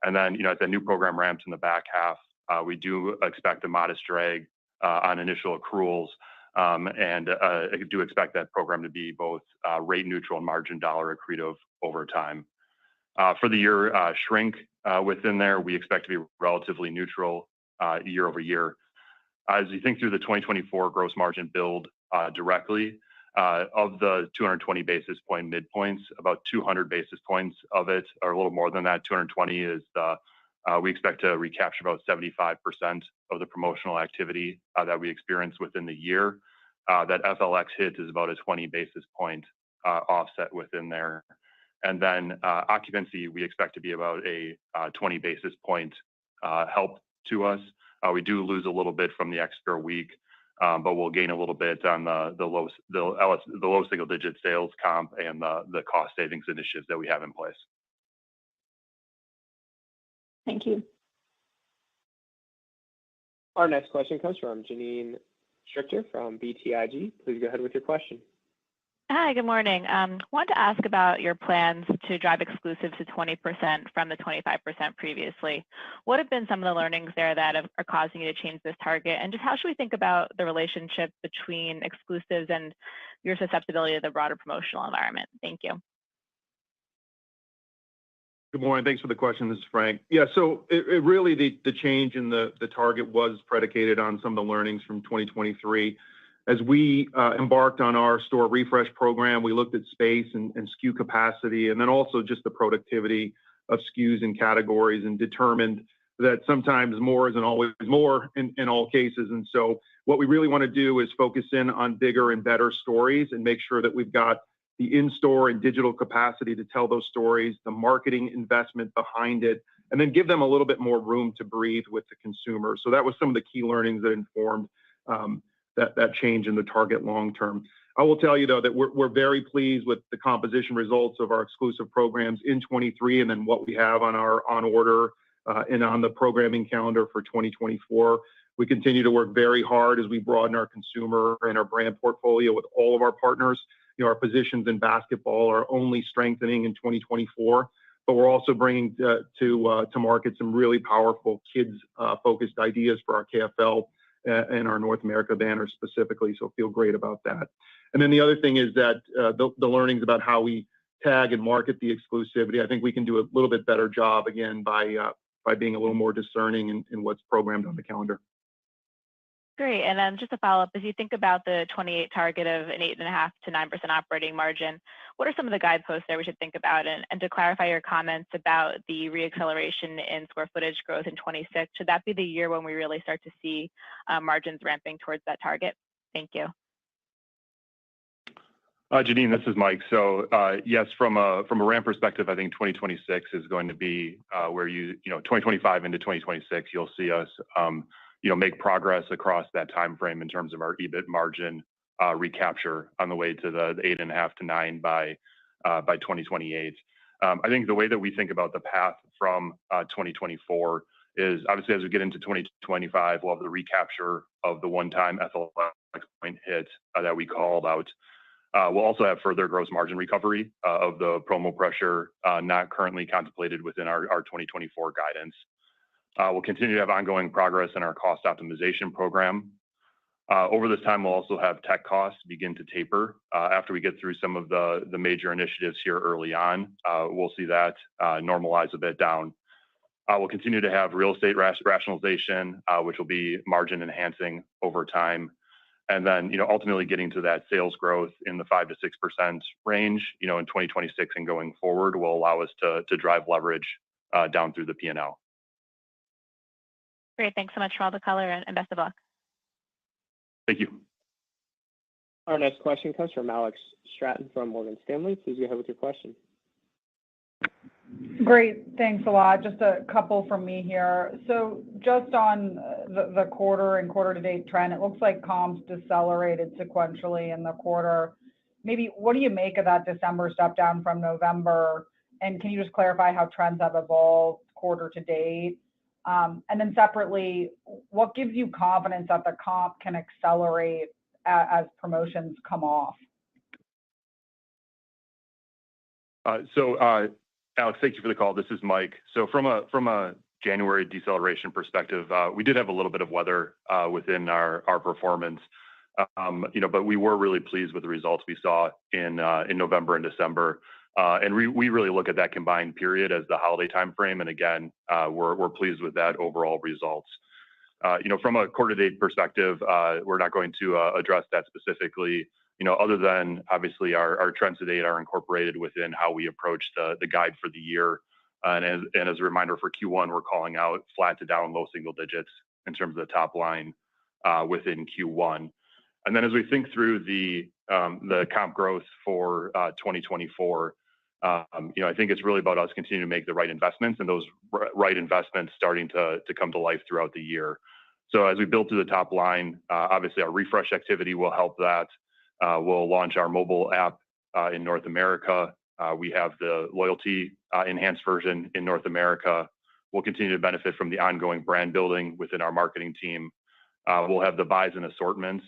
And then, as the new program ramps in the back half, we do expect a modest drag on initial accruals. And I do expect that program to be both rate neutral and margin dollar accretive over time. For the year, shrink within there, we expect to be relatively neutral year over year. As you think through the 2024 gross margin build directly, of the 220 basis point midpoints, about 200 basis points of it, or a little more than that, 220 is we expect to recapture about 75% of the promotional activity that we experienced within the year. That FLX hit is about a 20 basis point offset within there. And then occupancy, we expect to be about a 20 basis point help to us. We do lose a little bit from the extra week, but we'll gain a little bit on the low single digit sales comp and the cost savings initiatives that we have in place. Thank you. Our next question comes from Janine Stichter from BTIG. Please go ahead with your question. Hi, good morning. Wanted to ask about your plans to drive exclusives to 20% from the 25% previously. What have been some of the learnings there that are causing you to change this target? And just how should we think about the relationship between exclusives and your susceptibility to the broader promotional environment? Thank you. Good morning. Thanks for the question. This is Frank. Yeah, so it really, the change in the target was predicated on some of the learnings from 2023. As we embarked on our store refresh program, we looked at space and SKU capacity, and then also just the productivity of SKUs and categories, and determined that sometimes more isn't always more in all cases. And so what we really want to do is focus in on bigger and better stories and make sure that we've got the in-store and digital capacity to tell those stories, the marketing investment behind it, and then give them a little bit more room to breathe with the consumer. So that was some of the key learnings that informed that change in the target long term. I will tell you, though, that we're very pleased with the composition results of our exclusive programs in 23 and then what we have on our on order and on the programming calendar for 2024. We continue to work very hard as we broaden our consumer and our brand portfolio with all of our partners. Our positions in basketball are only strengthening in 2024, but we're also bringing to market some really powerful kids-focused ideas for our KFL and our North America banners specifically, so feel great about that. And then the other thing is that the learnings about how we tag and market the exclusivity, I think we can do a little bit better job, again, by being a little more discerning in what's programmed on the calendar. Great. And then just to follow up, as you think about the 28 target of an 8.5% to 9% operating margin, what are some of the guideposts that we should think about? And to clarify your comments about the reacceleration in square footage growth in 26, should that be the year when we really start to see margins ramping towards that target? Thank you. Janine, this is Mike. So yes, from a ramp perspective, I think 2026 is going to be where 2025 into 2026, you'll see us make progress across that time frame in terms of our EBIT margin recapture on the way to the 8.5 to 9 by 2028. I think the way that we think about the path from 2024 is obviously as we get into 2025, we'll have the recapture of the one-time ethyl point hit that we called out. We'll also have further gross margin recovery of the promo pressure not currently contemplated within our 2024 guidance. We'll continue to have ongoing progress in our cost optimization program. Over this time, we'll also have tech costs begin to taper. After we get through some of the major initiatives here early on, we'll see that normalize a bit down. We'll continue to have real estate rationalization, which will be margin enhancing over time. And then, ultimately getting to that sales growth in the 5 to 6% range, in 2026 and going forward will allow us to drive leverage down through the P&L. Great. Thanks so much for all the color and best of luck. Thank you. Our next question comes from Alex Stratton from Morgan Stanley. Please go ahead with your question. Great. Thanks a lot. Just a couple from me here. So just on the quarter and quarter-to-date trend, it looks like comps decelerated sequentially in the quarter. Maybe what do you make of that December step down from November? And can you just clarify how trends have evolved quarter-to-date? And then separately, what gives you confidence that the comp can accelerate as promotions come off? Alex, thank you for the call. This is Mike. So from a January deceleration perspective, we did have a little bit of weather within our performance, but we were really pleased with the results we saw in November and December. And we really look at that combined period as the holiday timeframe. And again, we're pleased with that overall results. From a quarter-to-date perspective, we're not going to address that specifically, other than obviously our trends to date are incorporated within how we approach the guide for the year. And as a reminder for Q1, we're calling out flat to down low single digits in terms of the top line within Q1. And then as we think through the comp growth for 2024, I think it's really about us continuing to make the right investments and those right investments starting to come to life throughout the year. So as we build through the top line, obviously our refresh activity will help that. We'll launch our mobile app in North America. We have the loyalty enhanced version in North America. We'll continue to benefit from the ongoing brand building within our marketing team. We'll have the buys and assortments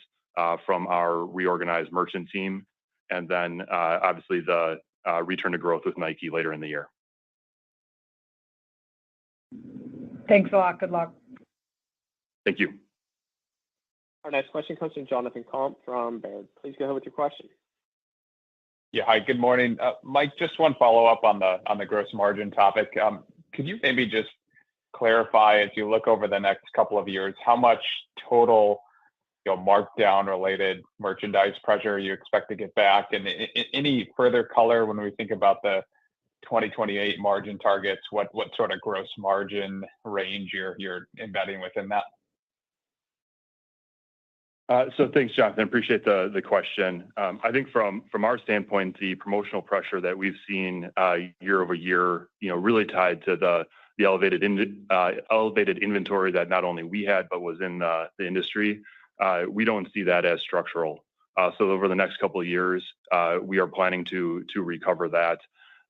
from our reorganized merchant team. And then obviously the return to growth with Nike later in the year. Thanks a lot. Good luck. Thank you. Our next question comes from Jonathan Komp from Baird. Please go ahead with your question. Yeah. Hi, good morning. Mike, just one follow-up on the gross margin topic. Could you maybe just clarify as you look over the next couple of years, how much total markdown related merchandise pressure you expect to get back? And any further color when we think about the 2028 margin targets, what sort of gross margin range you're embedding within that? So thanks, Jonathan. Appreciate the question. I think from our standpoint, the promotional pressure that we've seen year over year, really tied to the elevated inventory that not only we had, but was in the industry, we don't see that as structural. So over the next couple of years, we are planning to recover that.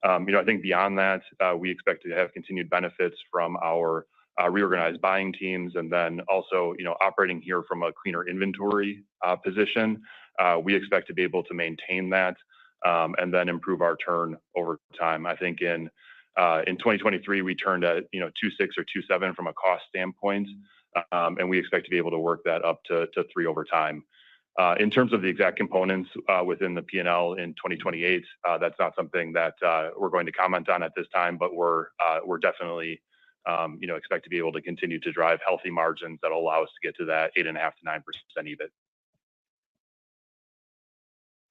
I think beyond that, we expect to have continued benefits from our reorganized buying teams, and then also, operating here from a cleaner inventory position. We expect to be able to maintain that and then improve our turn over time. I think in 2023, we turned at 2.6 or 2.7 from a cost standpoint, and we expect to be able to work that up to 3 over time. In terms of the exact components within the P&L in 2028, that's not something that we're going to comment on at this time, but we're definitely expect to be able to continue to drive healthy margins that allow us to get to that 8.5% to 9% EBIT.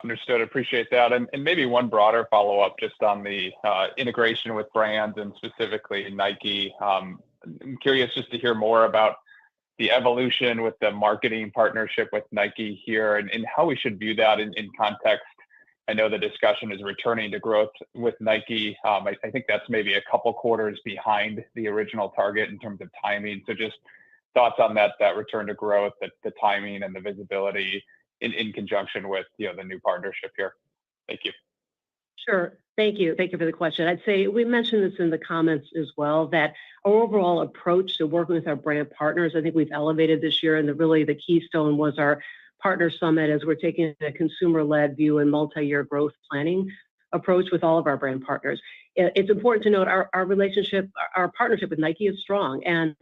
Understood. Appreciate that. And maybe one broader follow-up just on the integration with brands and specifically Nike. I'm curious just to hear more about the evolution with the marketing partnership with Nike here and how we should view that in context. I know the discussion is returning to growth with Nike. I think that's maybe a couple quarters behind the original target in terms of timing. So just thoughts on that return to growth, the timing and the visibility in conjunction with the new partnership here. Thank you. Sure. Thank you. Thank you for the question. I'd say we mentioned this in the comments as well, that our overall approach to working with our brand partners, I think we've elevated this year, and the keystone was our partner summit, as we're taking a consumer-led view and multi-year growth planning approach with all of our brand partners. It's important to note our partnership with Nike is strong. And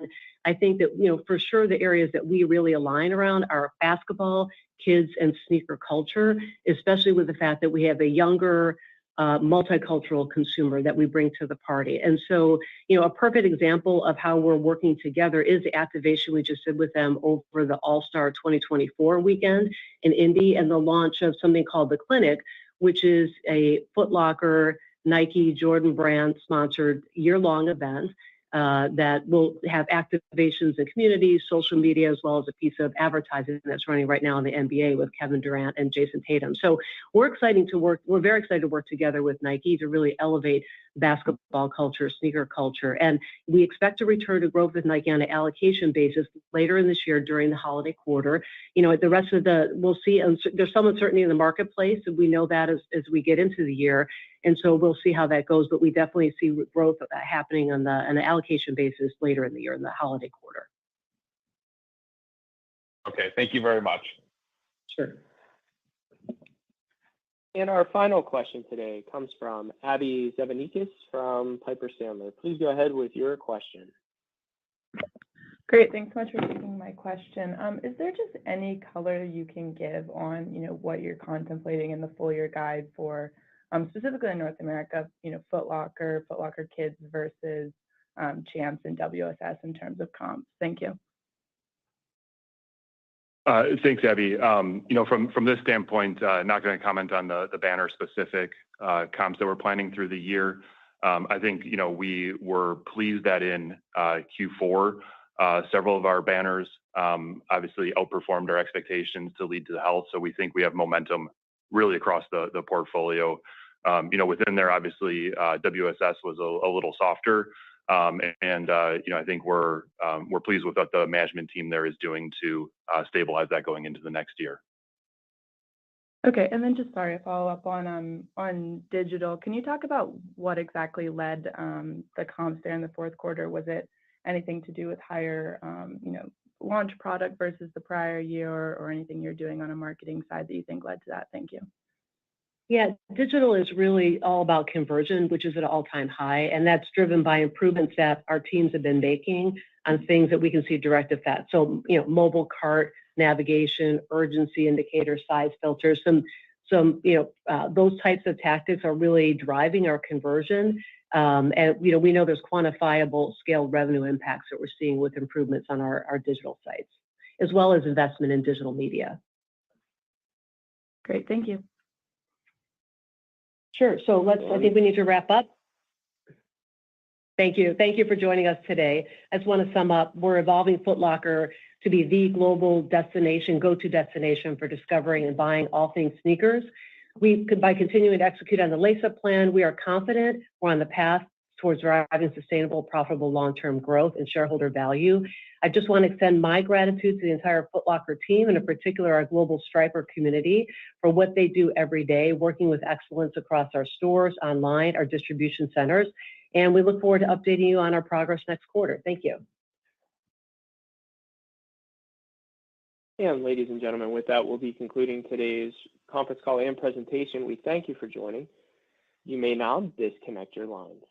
I think that, for sure, the areas that we really align around are basketball, kids, and sneaker culture, especially with the fact that we have a younger, multicultural consumer that we bring to the party. And so, a perfect example of how we're working together is the activation we just did with them over the All-Star 2024 weekend in Indy, and the launch of something called The Clinic, which is a Foot Locker, Nike, Jordan brand sponsored year-long event that will have activations in communities, social media, as well as a piece of advertising that's running right now in the NBA with Kevin Durant and Jason Tatum. So we're very excited to work together with Nike to really elevate basketball culture, sneaker culture. And we expect to return to growth with Nike on an allocation basis later in this year during the holiday quarter. We'll see, there's some uncertainty in the marketplace, and we know that as we get into the year. And so we'll see how that goes, but we definitely see growth happening on an allocation basis later in the year, in the holiday quarter. Okay, thank you very much. Sure. And our final question today comes from Abby Zavanikis from Piper Sandler. Please go ahead with your question. Great. Thanks so much for taking my question. Is there just any color you can give on, what you're contemplating in the full year guide for, specifically in North America, Foot Locker Kids versus Champs and WSS in terms of comps? Thank you. Thanks, Abby. From this standpoint, not going to comment on the banner specific comps that we're planning through the year. I think, we were pleased that in Q4, several of our banners obviously outperformed our expectations to lead to the health. So we think we have momentum really across the portfolio. Within there, obviously, WSS was a little softer. I think we're pleased with what the management team there is doing to stabilize that going into the next year. Okay, and then just a follow-up on digital. Can you talk about what exactly led the comps there in the fourth quarter? Was it anything to do with higher, launch product versus the prior year, or anything you're doing on a marketing side that you think led to that? Thank you. Yeah, digital is really all about conversion, which is at an all-time high, and that's driven by improvements that our teams have been making on things that we can see direct effect. So, mobile cart navigation, urgency indicator, size filters, those types of tactics are really driving our conversion. And we know there's quantifiable scaled revenue impacts that we're seeing with improvements on our digital sites, as well as investment in digital media. Great, thank you. Sure. So I think we need to wrap up. Thank you. Thank you for joining us today. I just want to sum up. We're evolving Foot Locker to be the global go-to destination for discovering and buying all things sneakers. By continuing to execute on the Lace Up plan, we are confident we're on the path towards driving sustainable, profitable, long-term growth and shareholder value. I just want to extend my gratitude to the entire Foot Locker team, and in particular our global Striper community, for what they do every day, working with excellence across our stores, online, our distribution centers. And we look forward to updating you on our progress next quarter. Thank you. And ladies and gentlemen, with that, we'll be concluding today's conference call and presentation. We thank you for joining. You may now disconnect your lines.